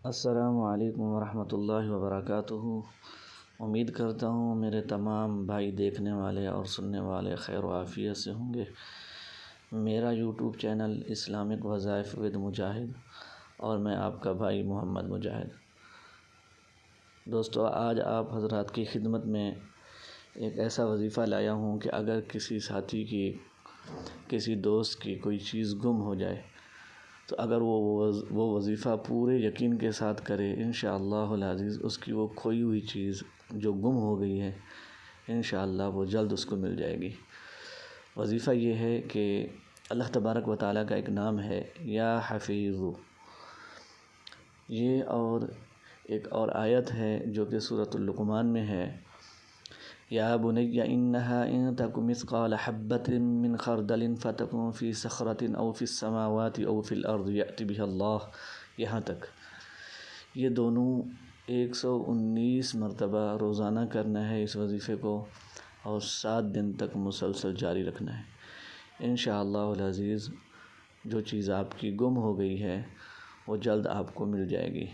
السلام علیکم ورحمۃ اللہ وبرکاتہ۔ امید کرتا ہوں میرے تمام بھائی دیکھنے والے اور سننے والے خیر و عافیت سے ہوں گے۔ میرا یوٹیوب چینل اسلامک وظائف ود مجاہد اور میں آپ کا بھائی محمد مجاہد۔ دوستو، آج آپ حضرات کی خدمت میں ایک ایسا وظیفہ لایا ہوں کہ اگر کسی ساتھی کی، کسی دوست کی کوئی چیز گم ہو جائے تو اگر وہ وظیفہ پورے یقین کے ساتھ کرے، انشاءاللہ العزیز اس کی وہ کھوئی ہوئی چیز جو گم ہو گئی ہے انشاءاللہ وہ جلد اس کو مل جائے گی۔ وظیفہ یہ ہے کہ اللہ تبارک و تعالیٰ کا ایک نام ہے یا حفیظ، یہ اور ایک اور آیت ہے جو کہ سورۃ اللقمان میں ہے، یا بنی انہا ان تک مثقال حبۃ من خردل فتکن فی صخرۃ او فی السماوات او فی الارض یأت بها اللہ، یہاں تک۔ یہ دونوں 119 مرتبہ روزانہ کرنا ہے اس وظیفے کو، اور 7 دن تک مسلسل جاری رکھنا ہے۔ انشاءاللہ العزیز جو چیز آپ کی گم ہو گئی ہے وہ جلد آپ کو مل جائے گی۔